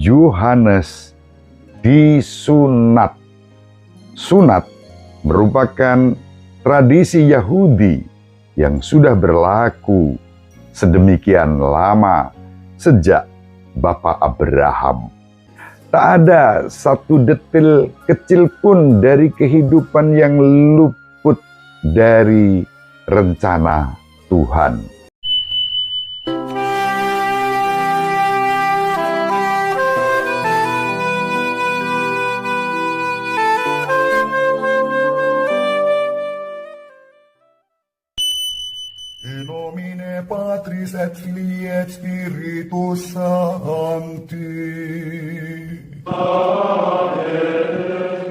Yohanes disunat. Sunat merupakan tradisi Yahudi yang sudah berlaku sedemikian lama sejak Bapak Abraham. Tak ada satu detil kecil pun dari kehidupan yang luput dari rencana Tuhan. In nomine Patris et Filii et Spiritus Sancti. Amen.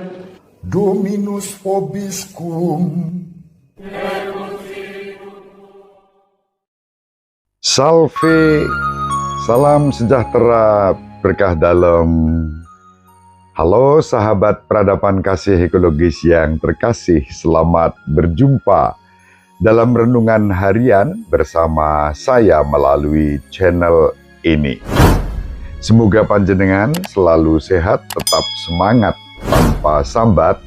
Dominus vobiscum. Salve, salam sejahtera, berkah dalam. Halo sahabat peradaban kasih ekologis yang terkasih, selamat berjumpa dalam renungan harian bersama saya melalui channel ini. Semoga panjenengan selalu sehat, tetap semangat tanpa sambat,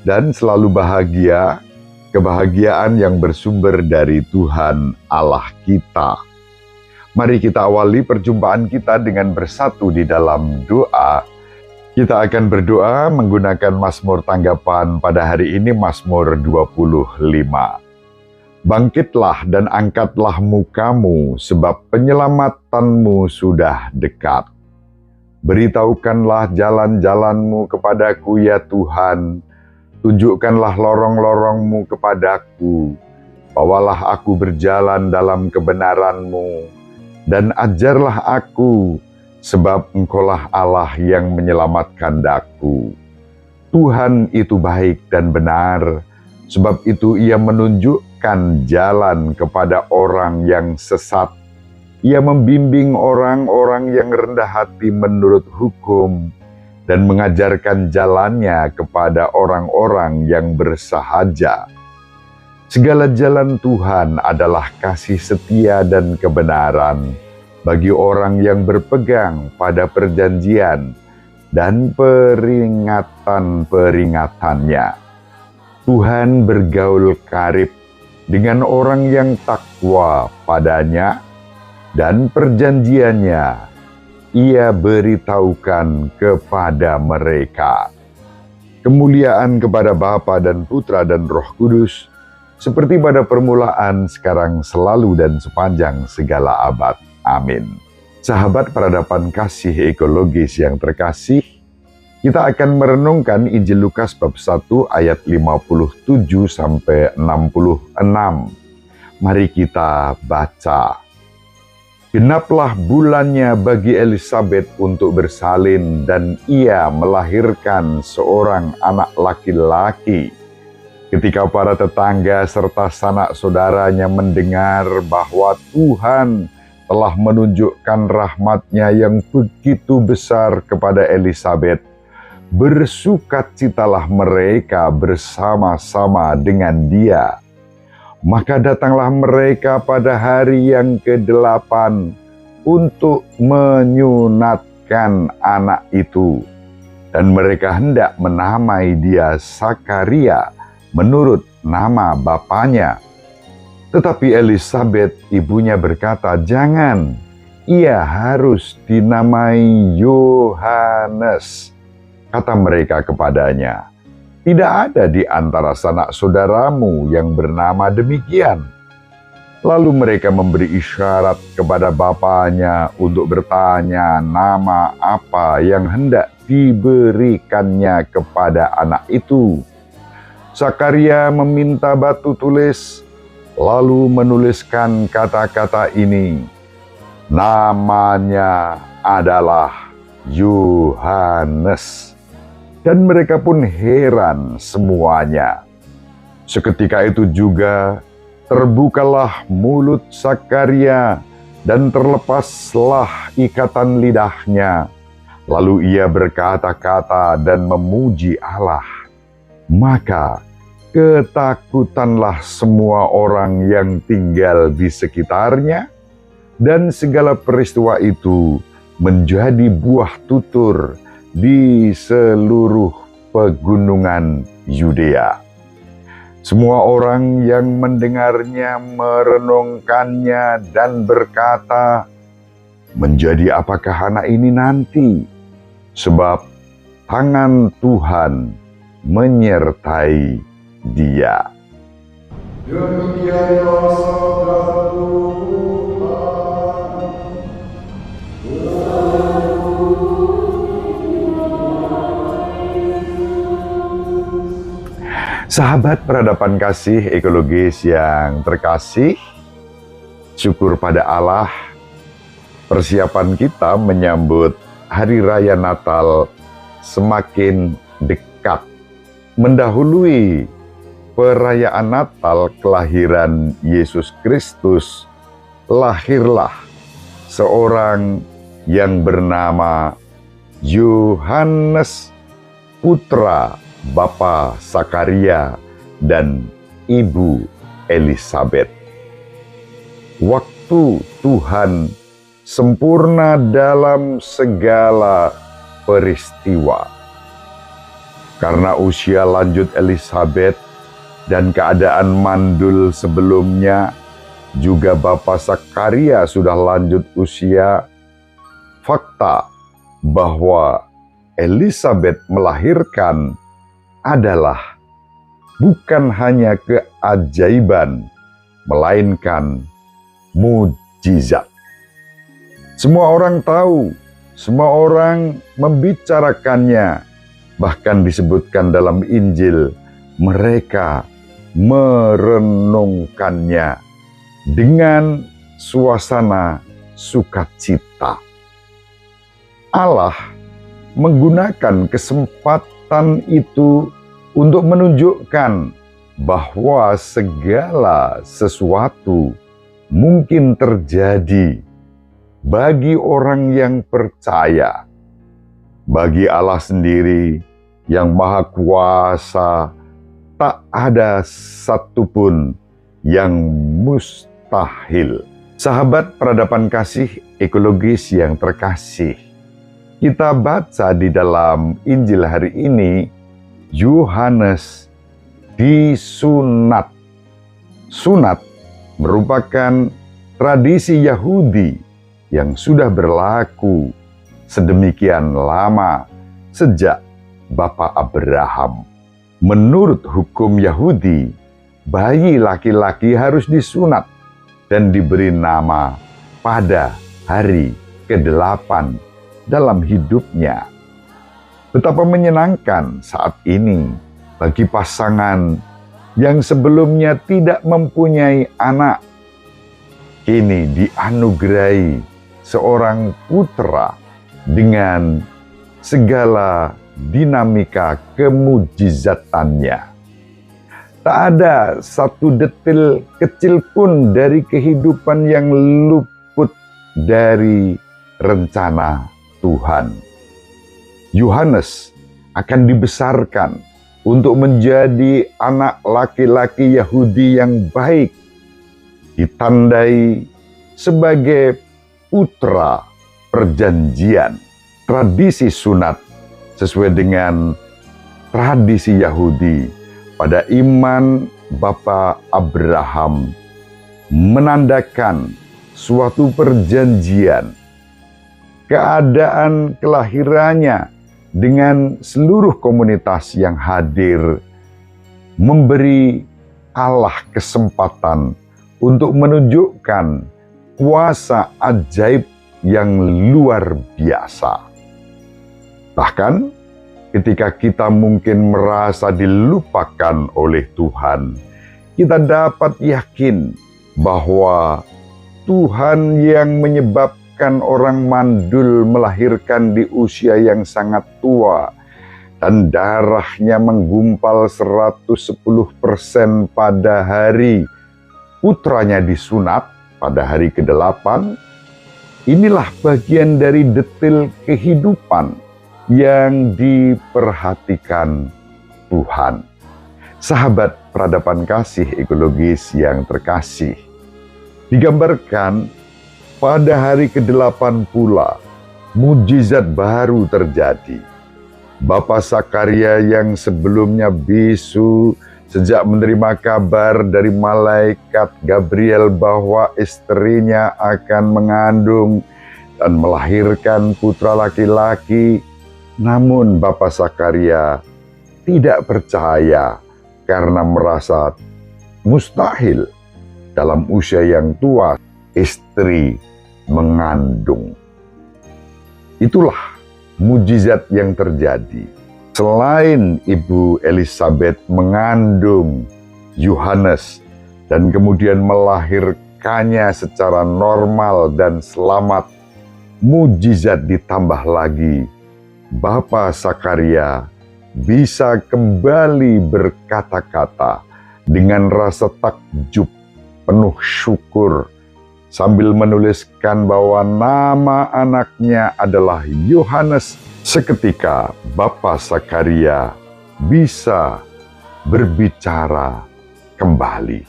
dan selalu bahagia, kebahagiaan yang bersumber dari Tuhan Allah kita. Mari kita awali perjumpaan kita dengan bersatu di dalam doa. Kita akan berdoa menggunakan Mazmur tanggapan pada hari ini, Mazmur 25. Bangkitlah dan angkatlah mukamu, sebab penyelamatanmu sudah dekat. Beritahukanlah jalan-jalanmu kepadaku, ya Tuhan. Tunjukkanlah lorong-lorongmu kepadaku. Bawalah aku berjalan dalam kebenaranmu, dan ajarlah aku, sebab Engkaulah Allah yang menyelamatkan daku. Tuhan itu baik dan benar, sebab itu Ia menunjukkan jalan kepada orang yang sesat. Ia membimbing orang-orang yang rendah hati menurut hukum dan mengajarkan jalannya kepada orang-orang yang bersahaja. Segala jalan Tuhan adalah kasih setia dan kebenaran bagi orang yang berpegang pada perjanjian dan peringatan-peringatannya. Tuhan bergaul karib dengan orang yang takwa padanya, dan perjanjiannya Ia beritahukan kepada mereka. Kemuliaan kepada Bapa dan Putra dan Roh Kudus, seperti pada permulaan, sekarang, selalu, dan sepanjang segala abad. Amin. Sahabat peradaban kasih ekologis yang terkasih, kita akan merenungkan Injil Lukas bab 1 ayat 57 sampai 66. Mari kita baca. Genaplah bulannya bagi Elisabet untuk bersalin, dan ia melahirkan seorang anak laki-laki. Ketika para tetangga serta sanak saudaranya mendengar bahwa Tuhan telah menunjukkan rahmat-Nya yang begitu besar kepada Elisabet, bersukacitalah mereka bersama-sama dengan dia. Maka datanglah mereka pada hari yang ke-8 untuk menyunatkan anak itu. Dan mereka hendak menamai dia Sakaria menurut nama bapaknya. Tetapi Elisabet ibunya berkata, "Jangan, ia harus dinamai Yohanes." Kata mereka kepadanya, "Tidak ada di antara sanak saudaramu yang bernama demikian." Lalu mereka memberi isyarat kepada bapaknya untuk bertanya nama apa yang hendak diberikannya kepada anak itu. Sakaria meminta batu tulis, lalu menuliskan kata-kata ini, "Namanya adalah Yohanes." Dan mereka pun heran semuanya. Seketika itu juga terbukalah mulut Sakaria dan terlepaslah ikatan lidahnya. Lalu ia berkata-kata dan memuji Allah. Maka ketakutanlah semua orang yang tinggal di sekitarnya, dan segala peristiwa itu menjadi buah tutur di seluruh pegunungan Yudea. Semua orang yang mendengarnya merenungkannya dan berkata, "Menjadi apakah anak ini nanti? Sebab tangan Tuhan menyertai dia." Demikianlah sabda Tuhan. Sahabat peradaban kasih ekologis yang terkasih, syukur pada Allah, persiapan kita menyambut Hari Raya Natal semakin dekat. Mendahului perayaan Natal kelahiran Yesus Kristus, lahirlah seorang yang bernama Yohanes, putra Bapa Sakaria dan Ibu Elisabet. Waktu Tuhan sempurna dalam segala peristiwa. Karena usia lanjut Elisabet dan keadaan mandul sebelumnya, juga Bapa Sakaria sudah lanjut usia, fakta bahwa Elisabet melahirkan adalah bukan hanya keajaiban, melainkan mujizat. Semua orang tahu, semua orang membicarakannya, bahkan disebutkan dalam Injil, mereka merenungkannya dengan suasana sukacita. Allah menggunakan kesempatan itu untuk menunjukkan bahwa segala sesuatu mungkin terjadi bagi orang yang percaya. Bagi Allah sendiri yang Maha Kuasa, tak ada satupun yang mustahil. Sahabat peradaban kasih ekologis yang terkasih, kita baca di dalam Injil hari ini, Yohanes disunat. Sunat merupakan tradisi Yahudi yang sudah berlaku sedemikian lama sejak Bapa Abraham. Menurut hukum Yahudi, bayi laki-laki harus disunat dan diberi nama pada hari ke-8 dalam hidupnya. Betapa menyenangkan saat ini bagi pasangan yang sebelumnya tidak mempunyai anak, kini dianugerahi seorang putra dengan segala dinamika kemujizatannya. Tak ada satu detil kecil pun dari kehidupan yang luput dari rencana Tuhan. Yohanes akan dibesarkan untuk menjadi anak laki-laki Yahudi yang baik, ditandai sebagai putra perjanjian. Tradisi sunat sesuai dengan tradisi Yahudi pada iman Bapa Abraham menandakan suatu perjanjian. Keadaan kelahirannya dengan seluruh komunitas yang hadir memberi Allah kesempatan untuk menunjukkan kuasa ajaib yang luar biasa. Bahkan ketika kita mungkin merasa dilupakan oleh Tuhan, kita dapat yakin bahwa Tuhan yang menyebabkan orang mandul melahirkan di usia yang sangat tua dan darahnya menggumpal 110% pada hari putranya disunat pada hari ke-8, inilah bagian dari detil kehidupan yang diperhatikan Tuhan. Sahabat peradaban kasih ekologis yang terkasih, digambarkan pada hari ke-8 pula, mujizat baru terjadi. Bapak Sakaria yang sebelumnya bisu sejak menerima kabar dari malaikat Gabriel bahwa istrinya akan mengandung dan melahirkan putra laki-laki, namun Bapak Sakaria tidak percaya karena merasa mustahil dalam usia yang tua istri mengandung. Itulah mujizat yang terjadi. Selain Ibu Elisabeth mengandung Yohanes dan kemudian melahirkannya secara normal dan selamat, mujizat ditambah lagi. Bapak Sakaria bisa kembali berkata-kata dengan rasa takjub, penuh syukur, sambil menuliskan bahwa nama anaknya adalah Yohanes. Seketika Bapak Sakaria bisa berbicara kembali.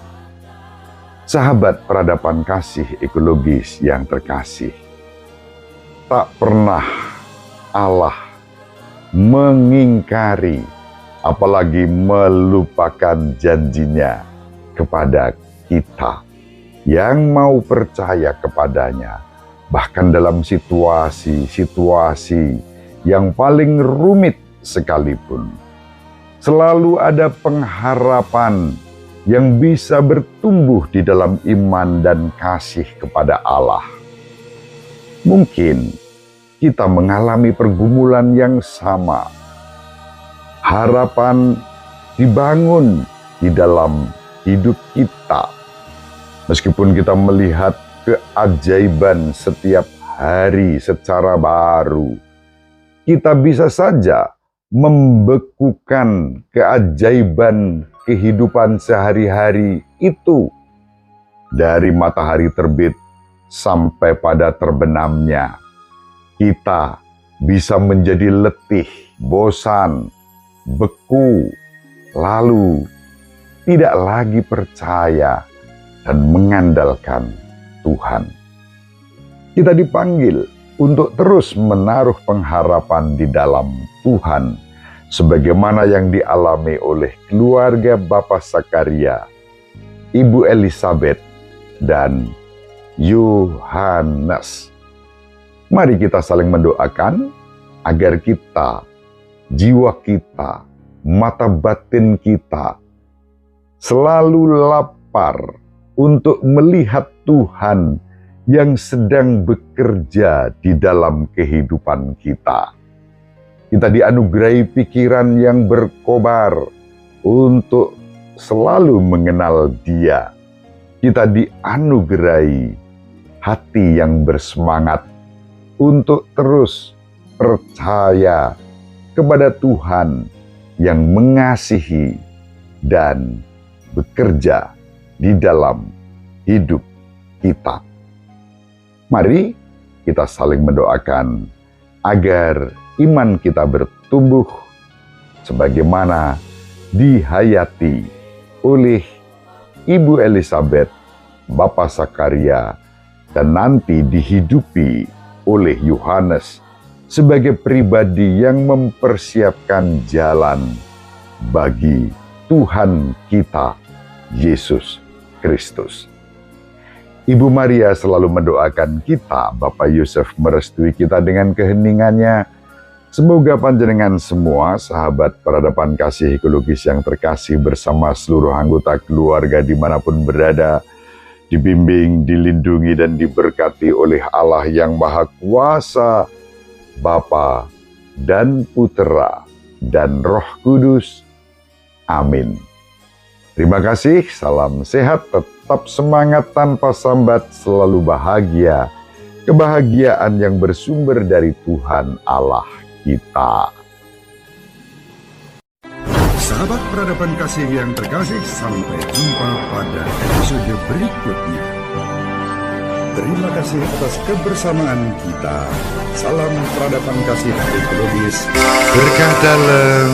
Sahabat peradaban kasih ekologis yang terkasih, tak pernah Allah mengingkari, apalagi melupakan janjinya kepada kita yang mau percaya kepadanya, bahkan dalam situasi-situasi yang paling rumit sekalipun. Selalu ada pengharapan yang bisa bertumbuh di dalam iman dan kasih kepada Allah. Mungkin kita mengalami pergumulan yang sama. Harapan dibangun di dalam hidup kita. Meskipun kita melihat keajaiban setiap hari secara baru, kita bisa saja membekukan keajaiban kehidupan sehari-hari itu. Dari matahari terbit sampai pada terbenamnya, kita bisa menjadi letih, bosan, beku, lalu tidak lagi percaya dan mengandalkan Tuhan. Kita dipanggil untuk terus menaruh pengharapan di dalam Tuhan, sebagaimana yang dialami oleh keluarga Bapak Sakaria, Ibu Elisabeth, dan Yohanes. Mari kita saling mendoakan agar kita, jiwa kita, mata batin kita selalu lapar untuk melihat Tuhan yang sedang bekerja di dalam kehidupan kita. Kita dianugerahi pikiran yang berkobar untuk selalu mengenal Dia. Kita dianugerahi hati yang bersemangat untuk terus percaya kepada Tuhan yang mengasihi dan bekerja di dalam hidup kita. Mari kita saling mendoakan agar iman kita bertumbuh sebagaimana dihayati oleh Ibu Elisabeth, Bapak Sakaria, dan nanti dihidupi oleh Yohanes sebagai pribadi yang mempersiapkan jalan bagi Tuhan kita, Yesus Kristus. Ibu Maria selalu mendoakan kita, Bapak Yusuf merestui kita dengan keheningannya. Semoga panjenengan semua, sahabat peradaban kasih ekologis yang terkasih bersama seluruh anggota keluarga dimanapun berada, dibimbing, dilindungi, dan diberkati oleh Allah yang Maha Kuasa, Bapa dan Putera dan Roh Kudus. Amin. Terima kasih, salam sehat, tetap semangat tanpa sambat, selalu bahagia. Kebahagiaan yang bersumber dari Tuhan Allah kita. Sahabat peradaban kasih yang terkasih, sampai jumpa pada episode berikutnya. Terima kasih atas kebersamaan kita. Salam peradaban kasih ekologis. Berkah dalam